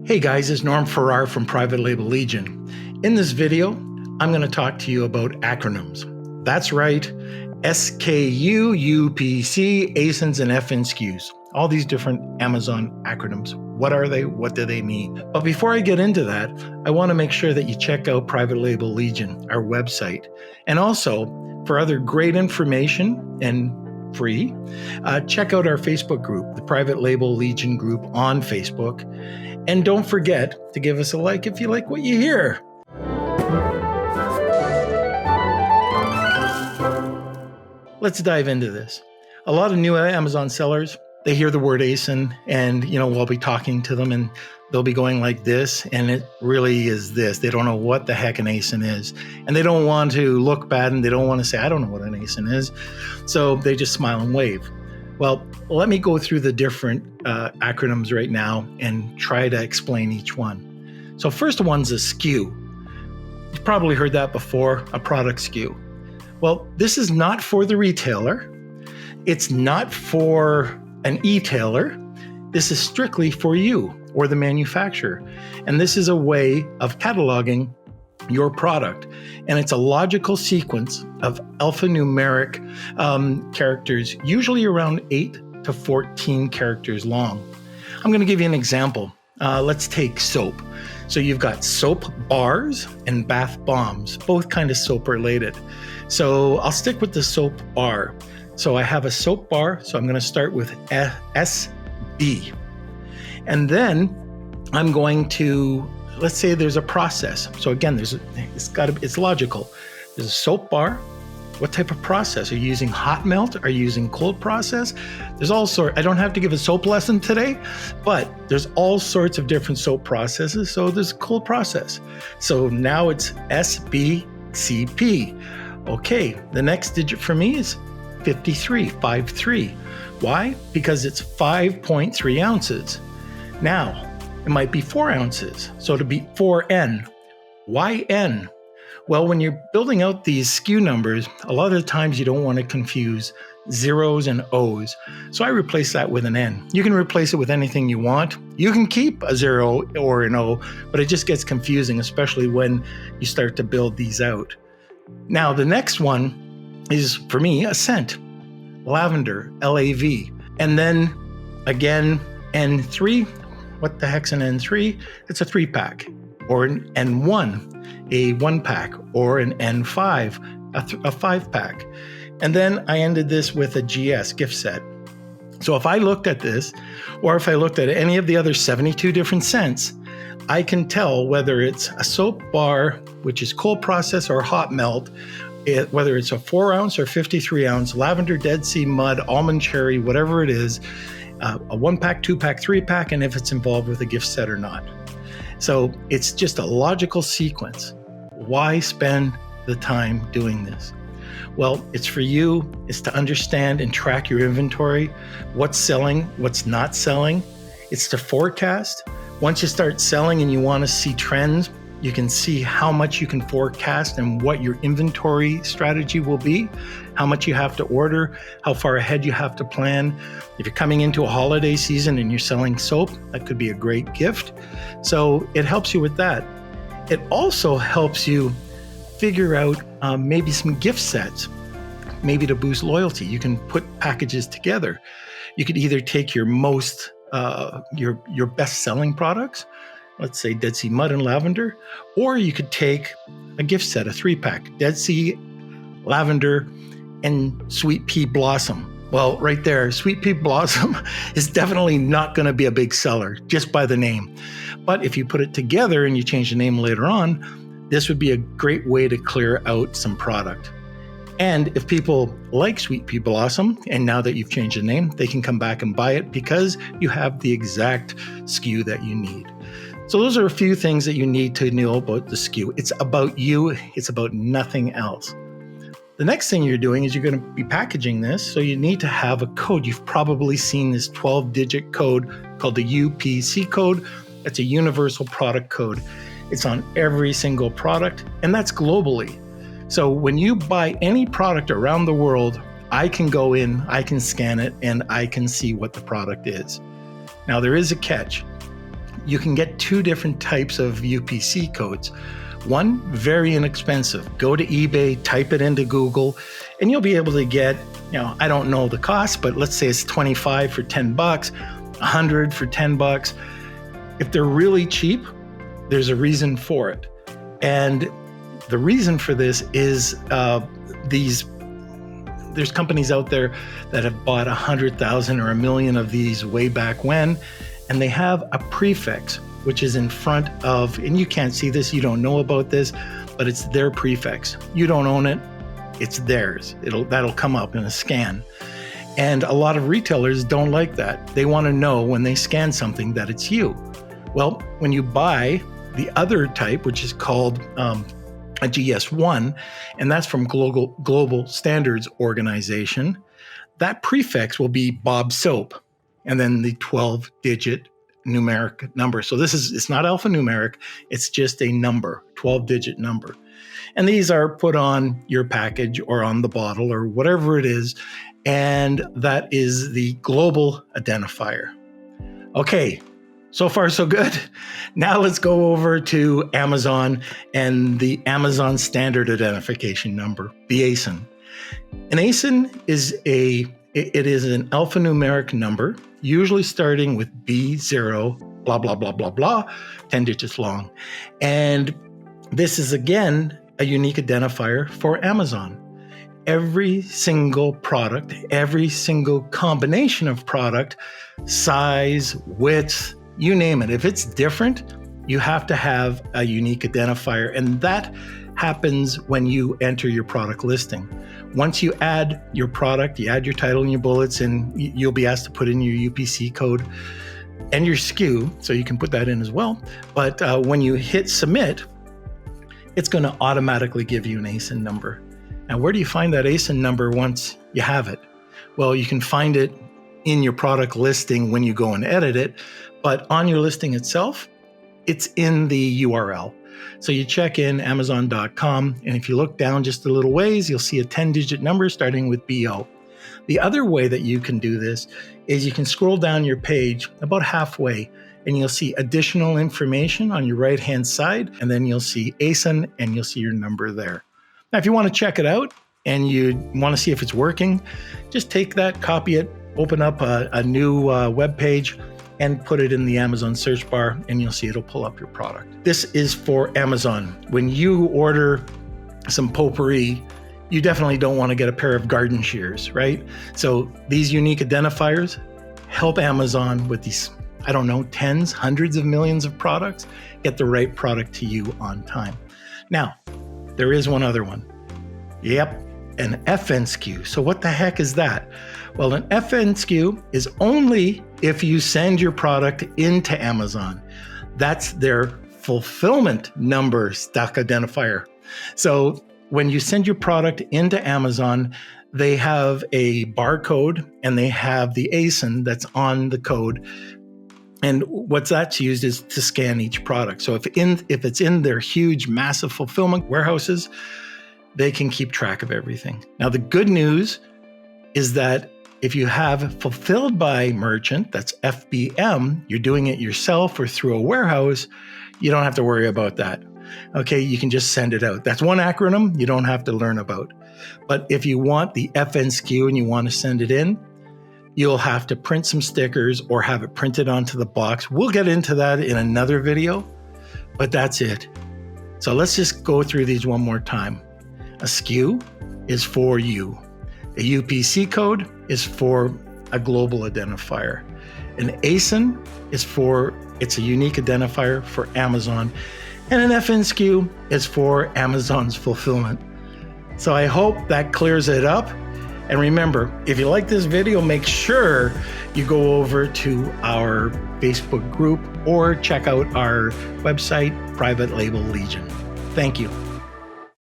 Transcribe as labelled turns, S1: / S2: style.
S1: Hey guys, it's Norm Farrar from Private Label Legion. In this video, I'm going to talk to you about acronyms. That's right, SKU, UPC, ASINs, and FNSKUs. All these different Amazon acronyms. What are they? What do they mean? But before I get into that, I want to make sure that you check out Private Label Legion, our website. And also, for other great information and free, check out our Facebook group, the Private Label Legion group on Facebook. And don't forget to give us a like if you like what you hear. Let's dive into this. A lot of new Amazon sellers, they hear the word ASIN and, we'll be talking to them and they'll be going like this, and it really is this. They don't know what the heck an ASIN is, and they don't want to look bad, and they don't want to say, I don't know what an ASIN is. So they just smile and wave. Well, let me go through the different acronyms right now and try to explain each one. So first one's a SKU. You've probably heard that before, a product SKU. Well, this is not for the retailer. It's not for an e-tailer. This is strictly for you or the manufacturer. And this is a way of cataloging your product. And it's a logical sequence of alphanumeric characters, usually around 8 to 14 characters long. I'm going to give you an example. Let's take soap. So you've got soap bars and bath bombs, both kind of soap related. So I'll stick with the soap bar. So I have a soap bar, so I'm going to start with SB. And then I'm going to, let's say there's a process. So again, it's logical. There's a soap bar. What type of process? Are you using hot melt? Are you using cold process? There's all sorts. I don't have to give a soap lesson today, but there's all sorts of different soap processes. So there's a cold process. So now it's SBCP. Okay, the next digit for me is 53. Why? Because it's 5.3 ounces. Now, it might be 4 ounces. So it'll be 4N. Why N? Well, when you're building out these SKU numbers, a lot of the times you don't want to confuse zeros and O's. So I replace that with an N. You can replace it with anything you want. You can keep a zero or an O, but it just gets confusing, especially when you start to build these out. Now, the next one is, for me, a scent. Lavender, LAV. And then, again, N3. What the heck's an N3? It's a 3-pack. Or an N1, a 1-pack. Or an N5, a 5-pack. And then I ended this with a GS, gift set. So if I looked at this, or if I looked at any of the other 72 different scents, I can tell whether it's a soap bar, which is cold process or hot melt, whether it's a 4 ounce or 53 ounce, lavender, Dead Sea mud, almond cherry, whatever it is, a 1-pack, 2-pack, 3-pack, and if it's involved with a gift set or not. So it's just a logical sequence. Why spend the time doing this? Well, it's for you. It's to understand and track your inventory, what's selling, what's not selling. It's to forecast. Once you start selling and you want to see trends, you can see how much you can forecast and what your inventory strategy will be, how much you have to order, how far ahead you have to plan. If you're coming into a holiday season and you're selling soap, that could be a great gift. So it helps you with that. It also helps you figure out maybe some gift sets, maybe to boost loyalty. You can put packages together. You could either take your your best-selling products, let's say Dead Sea Mud and Lavender, or you could take a gift set, a 3-pack, Dead Sea, Lavender, and Sweet Pea Blossom. Well, right there, Sweet Pea Blossom is definitely not going to be a big seller just by the name. But if you put it together and you change the name later on, this would be a great way to clear out some product. And if people like Sweet Pea Blossom, and now that you've changed the name, they can come back and buy it because you have the exact SKU that you need. So those are a few things that you need to know about the SKU. It's about you. It's about nothing else. The next thing you're doing is you're going to be packaging this. So you need to have a code. You've probably seen this 12-digit code called the UPC code. That's a universal product code. It's on every single product, and that's globally. So when you buy any product around the world, I can go in, I can scan it, and I can see what the product is. Now, there is a catch. you can get two different types of UPC codes. One, very inexpensive. Go to eBay, type it into Google, and you'll be able to get, I don't know the cost, but let's say it's 25 for $10, 100 for $10. If they're really cheap, there's a reason for it. And the reason for this is there's companies out there that have bought 100,000 or 1 million of these way back when, and they have a prefix, which is in front of, and you can't see this, you don't know about this, but it's their prefix. You don't own it, it's theirs. That'll come up in a scan. And a lot of retailers don't like that. They want to know when they scan something that it's you. Well, when you buy the other type, which is called a GS1, and that's from Global Standards Organization, that prefix will be Bob Soap, and then the 12-digit numeric number. So it's not alphanumeric, it's just a number, 12-digit number. And these are put on your package or on the bottle or whatever it is, and that is the global identifier. Okay, so far so good. Now let's go over to Amazon and the Amazon Standard Identification Number, the ASIN. An ASIN is an alphanumeric number, usually starting with B0, blah, blah, blah, blah, blah, 10 digits long. And this is, again, a unique identifier for Amazon. Every single product, every single combination of product, size, width, you name it. If it's different, you have to have a unique identifier. And that happens when you enter your product listing. Once you add your product, you add your title and your bullets, and you'll be asked to put in your UPC code and your SKU, so you can put that in as well. But when you hit submit, it's going to automatically give you an ASIN number. Now, where do you find that ASIN number once you have it? Well, you can find it in your product listing when you go and edit it, but on your listing itself, it's in the URL. So you check in Amazon.com, and if you look down just a little ways, you'll see a 10-digit number starting with BO. The other way that you can do this is you can scroll down your page about halfway, and you'll see additional information on your right-hand side, and then you'll see ASIN, and you'll see your number there. Now, if you want to check it out and you want to see if it's working, just take that, copy it, open up a new web page, and put it in the Amazon search bar, and you'll see it'll pull up your product. This is for Amazon. When you order some potpourri, you definitely don't want to get a pair of garden shears, right? So these unique identifiers help Amazon with these, tens, hundreds of millions of products, get the right product to you on time. Now, there is one other one. Yep, an FNSKU. So what the heck is that? Well, an FNSKU is only if you send your product into Amazon. That's their fulfillment number stock identifier. So when you send your product into Amazon, they have a barcode and they have the ASIN that's on the code. And what that's used is to scan each product. So if it's in their huge, massive fulfillment warehouses, they can keep track of everything. Now, the good news is that if you have fulfilled by merchant, that's FBM, you're doing it yourself or through a warehouse, you don't have to worry about that. Okay, you can just send it out. That's one acronym you don't have to learn about. But if you want the FNSKU and you want to send it in, you'll have to print some stickers or have it printed onto the box. We'll get into that in another video, but that's it. So let's just go through these one more time. A SKU is for you. A UPC code is for a global identifier. An ASIN is it's a unique identifier for Amazon. And an FNSKU is for Amazon's fulfillment. So I hope that clears it up. And remember, if you like this video, make sure you go over to our Facebook group or check out our website, Private Label Legion. Thank you.